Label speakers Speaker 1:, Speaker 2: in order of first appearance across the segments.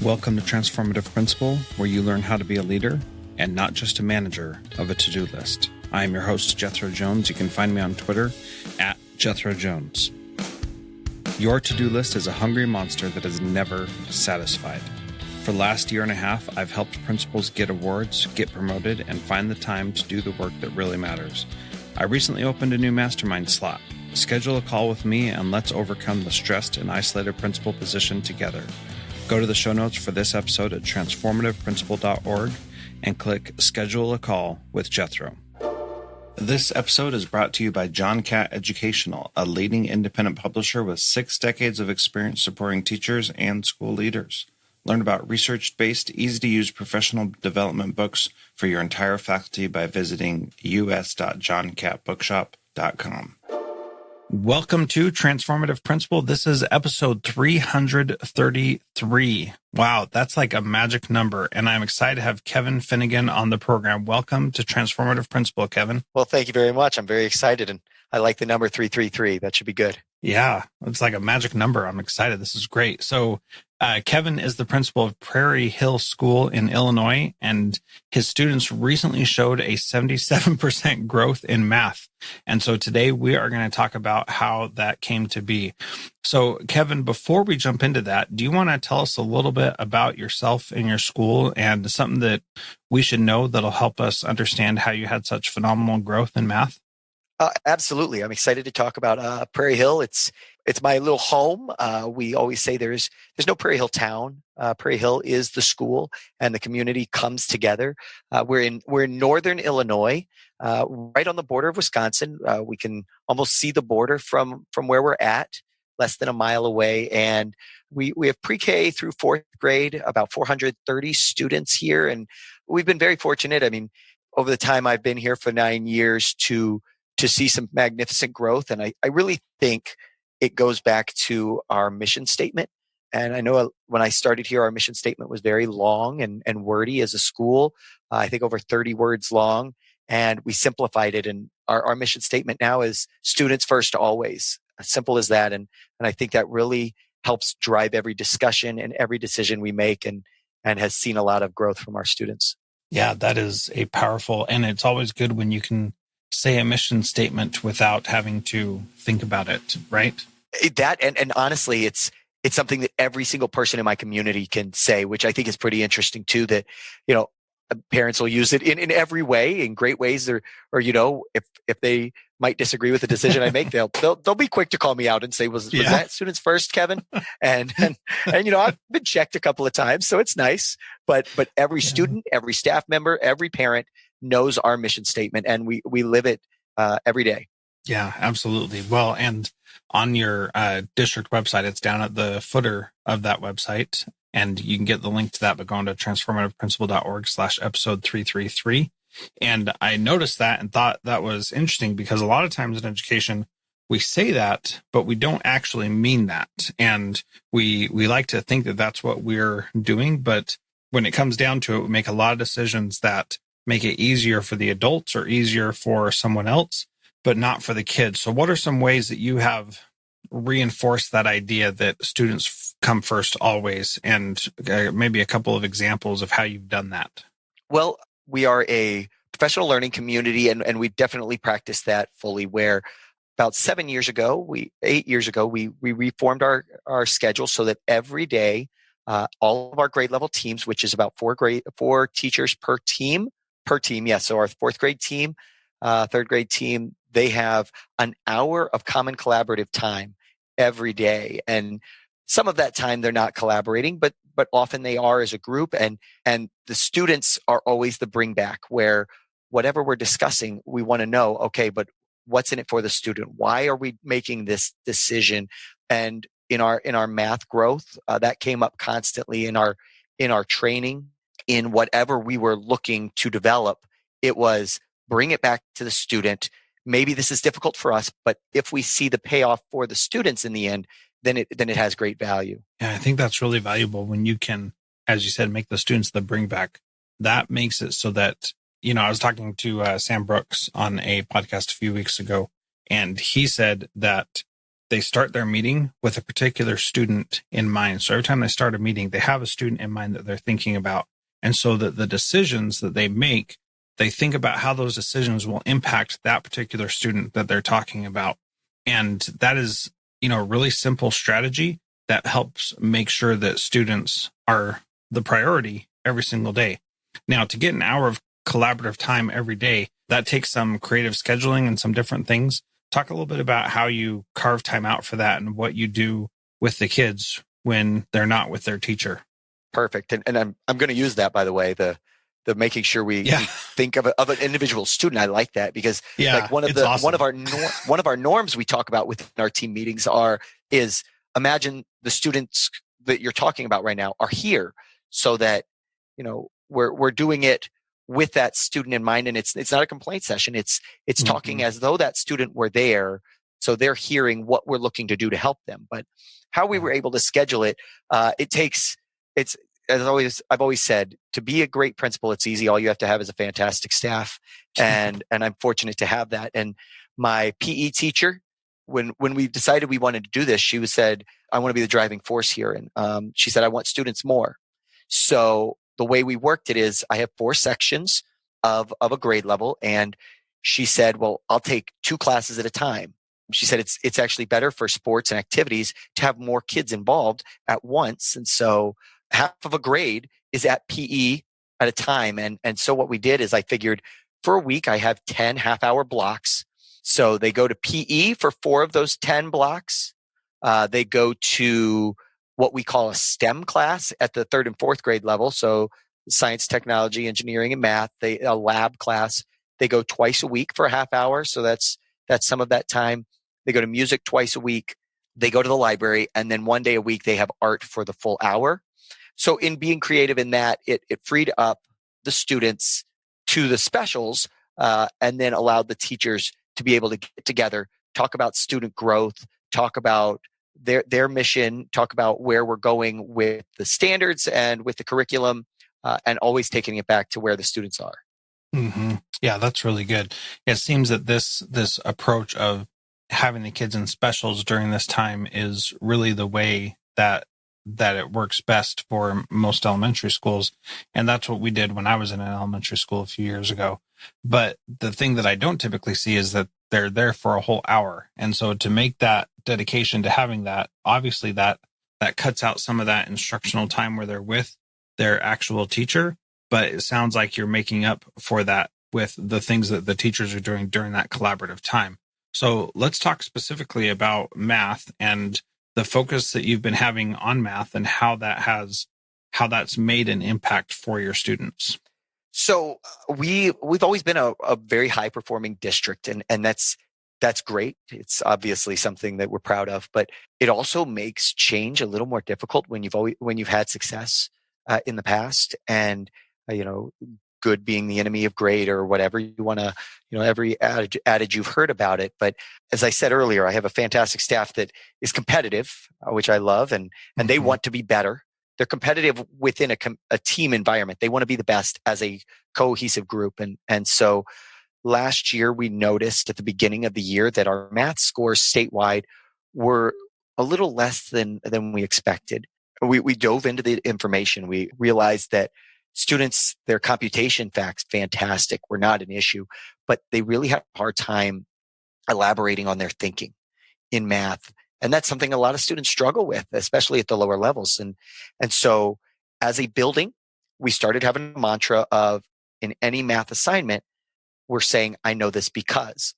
Speaker 1: Welcome to Transformative Principal, where you learn how to be a leader and not just a manager of a to-do list. I am your host, Jethro Jones. You can find me on Twitter at Jethro Jones. Your to-do list is a hungry monster that is never satisfied. For the last year and a half, I've helped principals get awards, get promoted, and find the time to do the work that really matters. I recently opened a new mastermind slot. Schedule a call with me and let's overcome the stressed and isolated principal position together. Go to the show notes for this episode at transformativeprincipal.org and click Schedule a Call with Jethro. This episode is brought to you by John Catt Educational, a leading independent publisher with 6 decades of experience supporting teachers and school leaders. Learn about research-based, easy-to-use professional development books for your entire faculty by visiting us.johncattbookshop.com. Welcome to Transformative Principal. This is episode 333. Wow, that's like a magic number. And I'm excited to have Kevin Finnegan on the program. Welcome to Transformative Principal, Kevin.
Speaker 2: Well, thank you very much. I'm very excited, and I like the number 333. That should be good.
Speaker 1: Yeah, it's like a magic number. I'm excited. This is great. So Kevin is the principal of Prairie Hill School in Illinois, and his students recently showed a 77% growth in math. And so today we are going to talk about how that came to be. So Kevin, before we jump into that, do you want to tell us a little bit about yourself and your school and something that we should know that'll help us understand how you had such phenomenal growth in math?
Speaker 2: Absolutely. I'm excited to talk about Prairie Hill. It's my little home. We always say there's no Prairie Hill town. Prairie Hill is the school, and the community comes together. We're in northern Illinois, right on the border of Wisconsin. We can almost see the border from where we're at, less than a mile away. And we have pre-K through 4th grade, about 430 students here, and we've been very fortunate. I mean, over the time I've been here for 9 years to see some magnificent growth. And I really think it goes back to our mission statement. And I know when I started here, our mission statement was very long and wordy as a school, I think over 30 words long. And we simplified it. And our mission statement now is students first always. As simple as that. And I think that really helps drive every discussion and every decision we make, and has seen a lot of growth from our students.
Speaker 1: Yeah, that is a powerful, and it's always good when you can say a mission statement without having to think about it, right?
Speaker 2: That and honestly, it's something that every single person in my community can say, which I think is pretty interesting too. That parents will use it in every way, in great ways, or if they might disagree with the decision I make, they'll be quick to call me out and say, was that students first, Kevin? And I've been checked a couple of times, so it's nice. But every student, every staff member, every parent knows our mission statement, and we live it every day.
Speaker 1: Yeah, absolutely. Well, and on your district website, it's down at the footer of that website, and you can get the link to that by going to transformativeprincipal.org/episode 333. And I noticed that and thought that was interesting because a lot of times in education, we say that, but we don't actually mean that. And we like to think that that's what we're doing. But when it comes down to it, we make a lot of decisions that make it easier for the adults or easier for someone else, but not for the kids. So what are some ways that you have reinforced that idea that students come first always, and maybe a couple of examples of how you've done that?
Speaker 2: Well, we are a professional learning community, and we definitely practice that fully, where about 8 years ago, we reformed our schedule so that every day, all of our grade level teams, which is about 4 teachers per team. Yes. So our 4th grade team, 3rd grade team, they have an hour of common collaborative time every day. And some of that time they're not collaborating, but often they are as a group. And the students are always the bring back, where whatever we're discussing, we want to know, okay, but what's in it for the student? Why are we making this decision? And in our math growth, that came up constantly in our training, in whatever we were looking to develop. It was bring it back to the student. Maybe this is difficult for us, but if we see the payoff for the students in the end, then it has great value.
Speaker 1: Yeah, I think that's really valuable when you can, as you said, make the students the bring back. That makes it so that, I was talking to Sam Brooks on a podcast a few weeks ago, and he said that they start their meeting with a particular student in mind. So every time they start a meeting, they have a student in mind that they're thinking about. And so that the decisions that they make, they think about how those decisions will impact that particular student that they're talking about. And that is, a really simple strategy that helps make sure that students are the priority every single day. Now, to get an hour of collaborative time every day, that takes some creative scheduling and some different things. Talk a little bit about how you carve time out for that and what you do with the kids when they're not with their teacher.
Speaker 2: Perfect. And I'm going to use that, by the way, the making sure we think of an individual student. I like that because like one of our norms we talk about within our team meetings is imagine the students that you're talking about right now are here so that, we're doing it with that student in mind. And it's not a complaint session. It's talking as though that student were there. So they're hearing what we're looking to do to help them. But how we were able to schedule it, I've always said, to be a great principal, it's easy. All you have to have is a fantastic staff. And I'm fortunate to have that. And my PE teacher, when we decided we wanted to do this, she said, I want to be the driving force here. And she said, I want students more. So the way we worked it is I have 4 sections of a grade level. And she said, well, I'll take 2 classes at a time. She said, it's actually better for sports and activities to have more kids involved at once. And so half of a grade is at PE at a time. And so what we did is I figured for a week, I have 10 half-hour blocks. So they go to PE for 4 of those 10 blocks. They go to what we call a STEM class at the 3rd and 4th grade level. So science, technology, engineering, and math. A lab class. They go twice a week for a half hour. So that's some of that time. They go to music twice a week. They go to the library. And then one day a week, they have art for the full hour. So in being creative in that, it freed up the students to the specials and then allowed the teachers to be able to get together, talk about student growth, talk about their mission, talk about where we're going with the standards and with the curriculum, and always taking it back to where the students are.
Speaker 1: Mm-hmm. Yeah, that's really good. It seems that this approach of having the kids in specials during this time is really the way that it works best for most elementary schools. And that's what we did when I was in an elementary school a few years ago. But the thing that I don't typically see is that they're there for a whole hour. And so to make that dedication to having that, obviously that cuts out some of that instructional time where they're with their actual teacher. But it sounds like you're making up for that with the things that the teachers are doing during that collaborative time. So let's talk specifically about math and the focus that you've been having on math and how that's made an impact for your students.
Speaker 2: So we've always been a very high performing district, and that's great. It's obviously something that we're proud of, but it also makes change a little more difficult when you've had success in the past, and good being the enemy of great, or whatever you want to, every adage you've heard about it. But as I said earlier, I have a fantastic staff that is competitive, which I love, and they want to be better. They're competitive within a team environment. They want to be the best as a cohesive group. And so last year we noticed at the beginning of the year that our math scores statewide were a little less than we expected. We dove into the information. We realized that students, their computation facts, fantastic, were not an issue, but they really have a hard time elaborating on their thinking in math. And that's something a lot of students struggle with, especially at the lower levels. And so as a building, we started having a mantra of, in any math assignment, we're saying, I know this because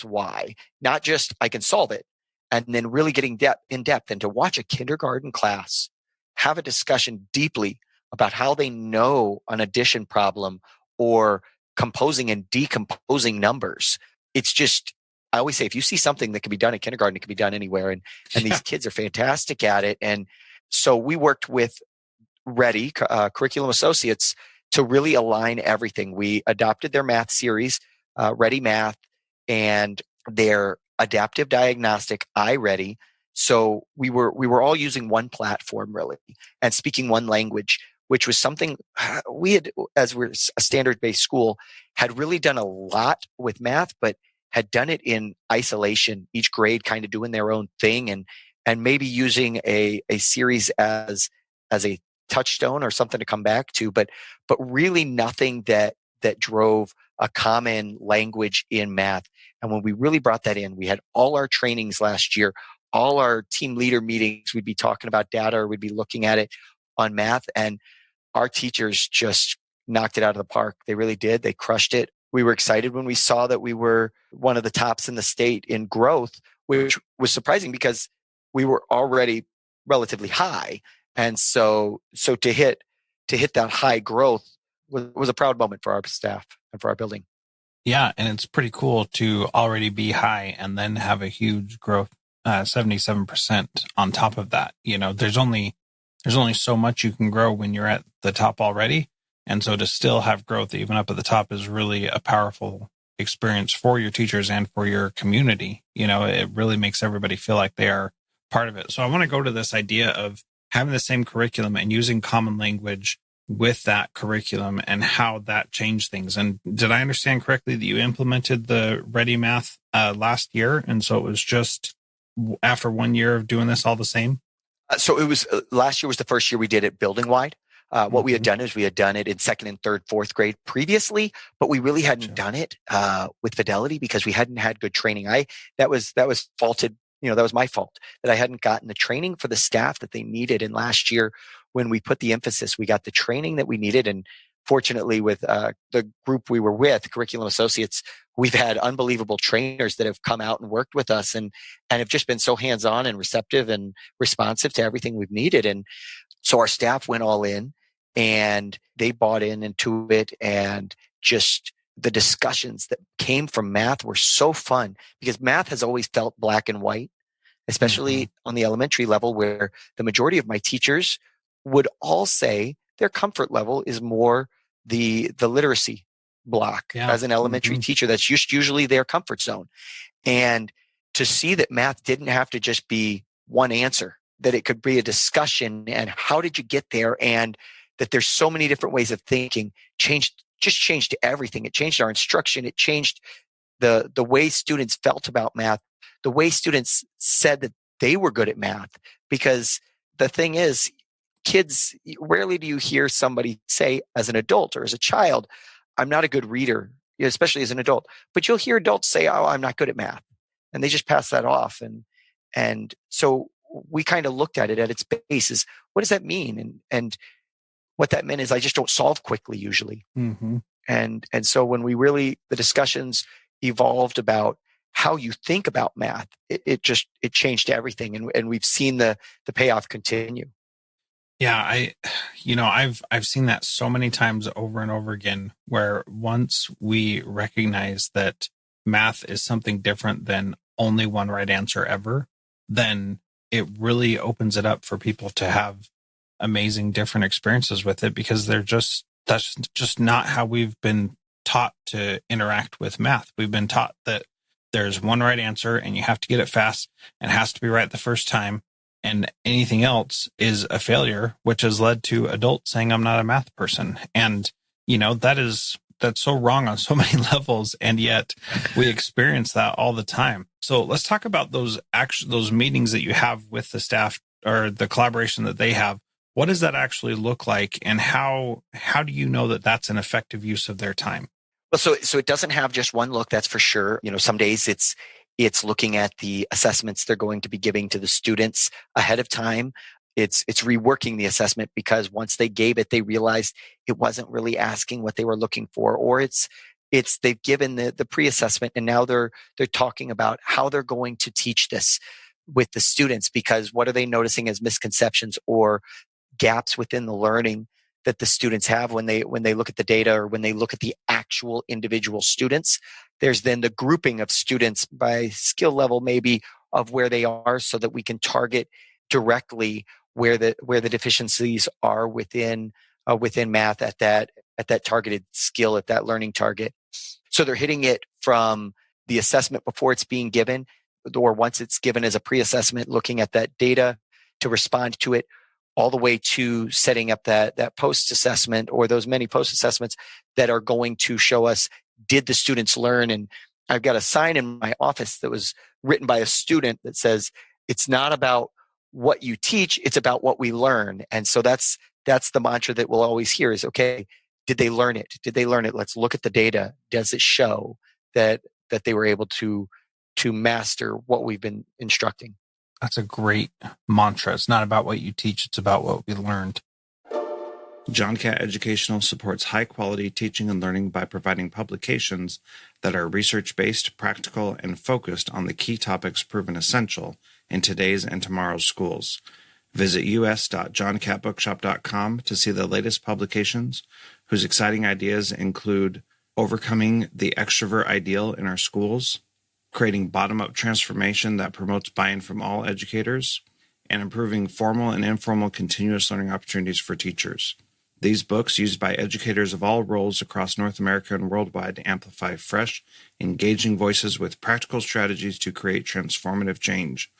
Speaker 2: why? Not just I can solve it. And then really getting in depth, and to watch a kindergarten class have a discussion deeply about how they know an addition problem or composing and decomposing numbers. It's just, I always say, if you see something that can be done in kindergarten, it can be done anywhere. And these kids are fantastic at it. And so we worked with Ready, Curriculum Associates, to really align everything. We adopted their math series, Ready Math, and their adaptive diagnostic, iReady. So we were all using one platform, really, and speaking one language, which was something we had, as we're a standard-based school, had really done a lot with math, but had done it in isolation, each grade kind of doing their own thing, and maybe using a series as a touchstone or something to come back to, but really nothing that drove a common language in math. And when we really brought that in, we had all our trainings last year, all our team leader meetings, we'd be talking about data or we'd be looking at it on math, and our teachers just knocked it out of the park. They really did. They crushed it. We were excited when we saw that we were one of the tops in the state in growth, which was surprising because we were already relatively high. And so to hit that high growth was a proud moment for our staff and for our building.
Speaker 1: Yeah, and it's pretty cool to already be high and then have a huge growth, 77% on top of that. There's only so much you can grow when you're at the top already. And so to still have growth even up at the top is really a powerful experience for your teachers and for your community. It really makes everybody feel like they are part of it. So I want to go to this idea of having the same curriculum and using common language with that curriculum and how that changed things. And did I understand correctly that you implemented the Ready Math last year? And so it was just after 1 year of doing this all the same?
Speaker 2: So it was last year was the first year we did it building wide. What we had done is we had done it in second and third, fourth grade previously, but we really hadn't done it with fidelity because we hadn't had good training. That was faulted. That was my fault that I hadn't gotten the training for the staff that they needed. And last year, when we put the emphasis, we got the training that we needed. And fortunately, with the group we were with, Curriculum Associates, we've had unbelievable trainers that have come out and worked with us and have just been so hands-on and receptive and responsive to everything we've needed. And so our staff went all in and they bought into it, and just the discussions that came from math were so fun because math has always felt black and white, especially on the elementary level, where the majority of my teachers would all say their comfort level is more the literacy block. As an elementary teacher. That's usually their comfort zone. And to see that math didn't have to just be one answer, that it could be a discussion and how did you get there, and that there's so many different ways of thinking changed everything. It changed our instruction. It changed the way students felt about math, the way students said that they were good at math. Because the thing is, kids, rarely do you hear somebody say as an adult or as a child, I'm not a good reader, especially as an adult. But you'll hear adults say, oh, I'm not good at math. And they just pass that off. And so we kind of looked at it at its basis. What does that mean? And what that meant is I just don't solve quickly usually. And so when the discussions evolved about how you think about math, it changed everything. And we've seen the payoff continue.
Speaker 1: Yeah, I've seen that so many times over and over again, where once we recognize that math is something different than only one right answer ever, then it really opens it up for people to have amazing different experiences with it, because that's just not how we've been taught to interact with math. We've been taught that there's one right answer and you have to get it fast and it has to be right the first time. And anything else is a failure, which has led to adults saying, I'm not a math person. And, that's so wrong on so many levels. And yet we experience that all the time. So let's talk about those meetings that you have with the staff, or the collaboration that they have. What does that actually look like? And how do you know that that's an effective use of their time?
Speaker 2: Well, so it doesn't have just one look, that's for sure. Some days it's looking at the assessments they're going to be giving to the students ahead of time. It's reworking the assessment because once they gave it, they realized it wasn't really asking what they were looking for, or it's they've given the pre-assessment and now they're talking about how they're going to teach this with the students, because what are they noticing as misconceptions or gaps within the learning that the students have when they look at the data or when they look at the actual individual students. There's then the grouping of students by skill level, maybe, of where they are, so that we can target directly where the deficiencies are within math at that targeted skill, at that learning target. So they're hitting it from the assessment before it's being given, or once it's given as a pre-assessment, looking at that data to respond to it, all the way to setting up that post-assessment, or those many post-assessments that are going to show us, did the students learn? And I've got a sign in my office that was written by a student that says, it's not about what you teach, it's about what we learn. And so that's the mantra that we'll always hear is, okay, did they learn it? Did they learn it? Let's look at the data. Does it show that they were able to master what we've been instructing?
Speaker 1: That's a great mantra. It's not about what you teach, it's about what we learned. John Catt Educational supports high-quality teaching and learning by providing publications that are research-based, practical, and focused on the key topics proven essential in today's and tomorrow's schools. Visit us.johncattbookshop.com to see the latest publications, whose exciting ideas include overcoming the extrovert ideal in our schools, creating bottom-up transformation that promotes buy-in from all educators, and improving formal and informal continuous learning opportunities for teachers. These books, used by educators of all roles across North America and worldwide, amplify fresh, engaging voices with practical strategies to create transformative change.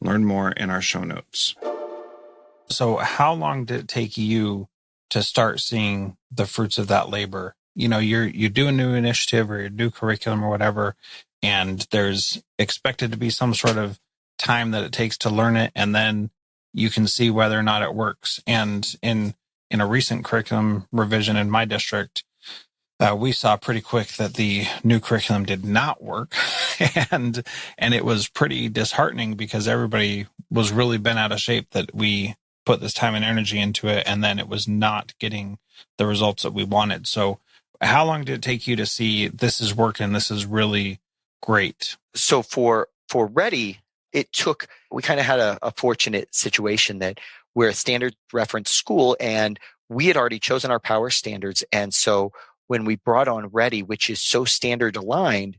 Speaker 1: Learn more in our show notes. So how long did it take you to start seeing the fruits of that labor? You know, you do a new initiative or a new curriculum or whatever, and there's expected to be some sort of time that it takes to learn it, and then you can see whether or not it works. And in a recent curriculum revision in my district, we saw pretty quick that the new curriculum did not work. and it was pretty disheartening because everybody was really bent out of shape that we put this time and energy into it, and then it was not getting the results that we wanted. So how long did it take you to see this is working, this is really great?
Speaker 2: So for Ready, we kind of had a fortunate situation that we're a standard reference school and we had already chosen our power standards. And so when we brought on Ready, which is so standard aligned,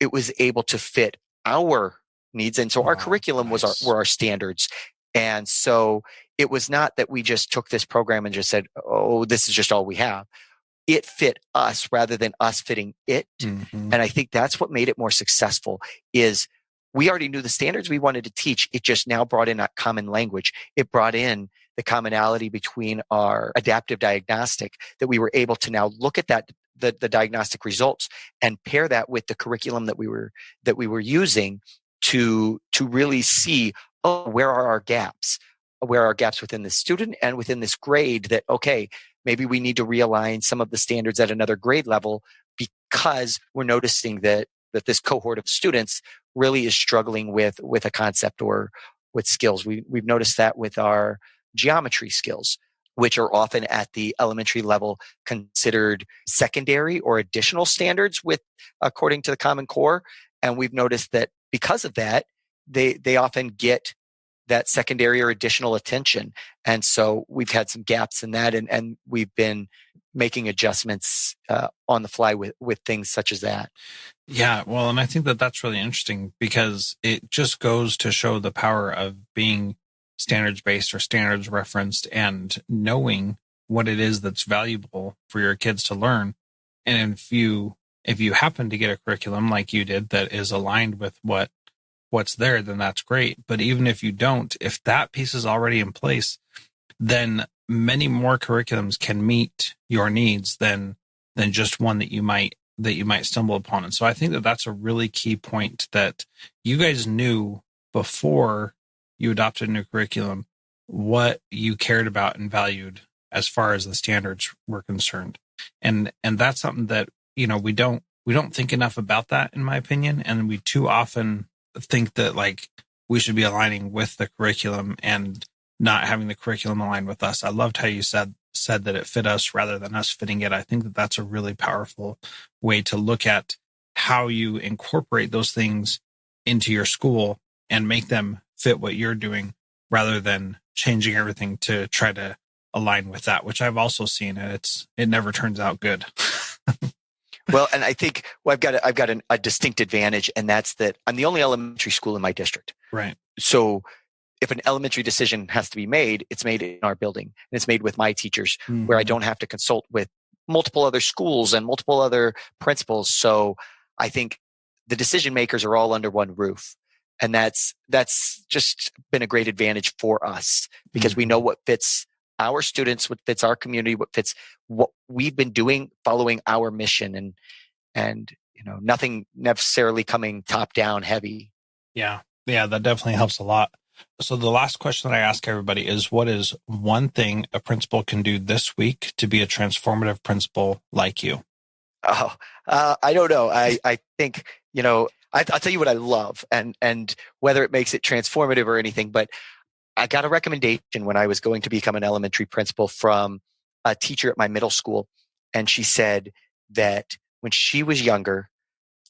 Speaker 2: it was able to fit our needs. And so our curriculum were our standards. And so it was not that we just took this program and just said, oh, this is just all we have. It fit us rather than us fitting it. Mm-hmm. And I think that's what made it more successful is we already knew the standards we wanted to teach. It just now brought in that common language. It brought in the commonality between our adaptive diagnostic that we were able to now look at the diagnostic results and pair that with the curriculum that we were using to really see, where are our gaps? Where are our gaps within the student and within this grade that, okay, maybe we need to realign some of the standards at another grade level because we're noticing that this cohort of students really is struggling with a concept or with skills. We've noticed that with our geometry skills, which are often at the elementary level considered secondary or additional standards according to the Common Core. And we've noticed that because of that, they often get that secondary or additional attention. And so we've had some gaps in that, and we've been making adjustments on the fly with things such as that.
Speaker 1: Yeah, well, and I think that that's really interesting because it just goes to show the power of being standards-based or standards referenced and knowing what it is that's valuable for your kids to learn. And if you happen to get a curriculum like you did that is aligned with what's there, then that's great. But even if you don't, if that piece is already in place, then many more curriculums can meet your needs than just one that you might stumble upon. And so I think that that's a really key point that you guys knew before you adopted a new curriculum what you cared about and valued as far as the standards were concerned. And that's something that, we don't think enough about that, in my opinion. And we too often think that like we should be aligning with the curriculum and not having the curriculum align with us. I loved how you said that it fit us rather than us fitting it. I think that that's a really powerful way to look at how you incorporate those things into your school and make them fit what you're doing rather than changing everything to try to align with that, which I've also seen, and it never turns out good.
Speaker 2: Well, and I think I've got a distinct advantage, and that's that I'm the only elementary school in my district.
Speaker 1: Right.
Speaker 2: So if an elementary decision has to be made, it's made in our building, and it's made with my teachers, mm-hmm. where I don't have to consult with multiple other schools and multiple other principals. So I think the decision makers are all under one roof. And that's just been a great advantage for us because mm-hmm. we know what fits our students, what fits our community, what fits what we've been doing, following our mission. And nothing necessarily coming top down heavy.
Speaker 1: Yeah. Yeah, that definitely helps a lot. So the last question that I ask everybody is, what is one thing a principal can do this week to be a transformative principal like you?
Speaker 2: Oh, I don't know. I think, I'll tell you what I love, and whether it makes it transformative or anything, but I got a recommendation when I was going to become an elementary principal from a teacher at my middle school. And she said that when she was younger,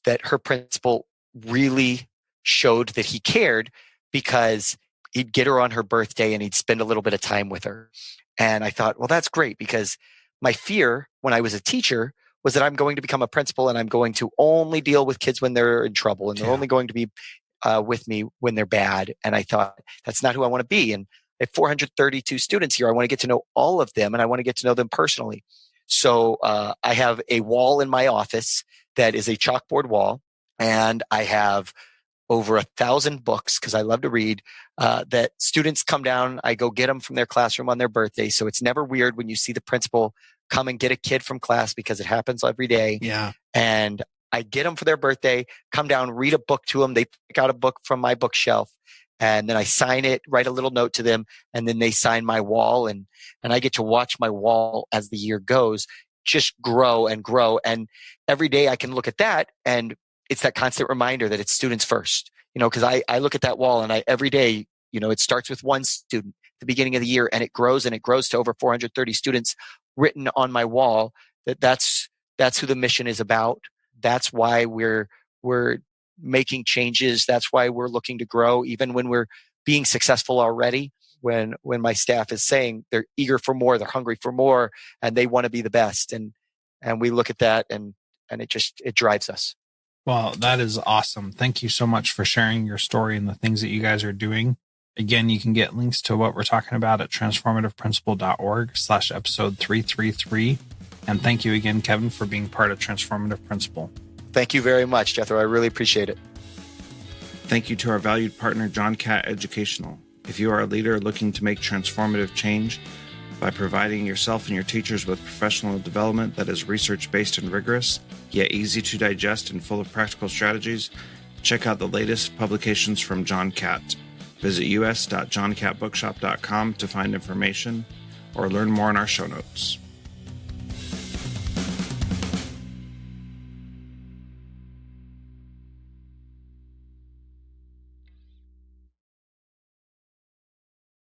Speaker 2: that her principal really showed that he cared because he'd get her on her birthday and he'd spend a little bit of time with her. And I thought, well, that's great, because my fear when I was a teacher was that I'm going to become a principal and I'm going to only deal with kids when they're in trouble, and they're only going to be with me when they're bad. And I thought, that's not who I want to be. And I have 432 students here. I want to get to know all of them, and I want to get to know them personally. So I have a wall in my office that is a chalkboard wall, and I have over 1,000 books, because I love to read, that students come down. I go get them from their classroom on their birthday. So it's never weird when you see the principal come and get a kid from class, because it happens every day.
Speaker 1: Yeah.
Speaker 2: And I get them for their birthday, come down, read a book to them. They pick out a book from my bookshelf, and then I sign it, write a little note to them, and then they sign my wall. And I get to watch my wall as the year goes just grow and grow. And every day I can look at that, and it's that constant reminder that it's students first, because I look at that wall, and every day, it starts with one student at the beginning of the year, and it grows to over 430 students written on my wall. That's who the mission is about. That's why we're making changes. That's why we're looking to grow, even when we're being successful already. When my staff is saying they're eager for more, they're hungry for more, and they want to be the best. And we look at that, and it drives us.
Speaker 1: Well, that is awesome. Thank you so much for sharing your story and the things that you guys are doing. Again, you can get links to what we're talking about at transformativeprincipal.org/episode 333. And thank you again, Kevin, for being part of Transformative Principal.
Speaker 2: Thank you very much, Jethro. I really appreciate it.
Speaker 1: Thank you to our valued partner, John Catt Educational. If you are a leader looking to make transformative change by providing yourself and your teachers with professional development that is research-based and rigorous, yet easy to digest and full of practical strategies, check out the latest publications from John Catt. Visit us.johncattbookshop.com to find information or learn more in our show notes.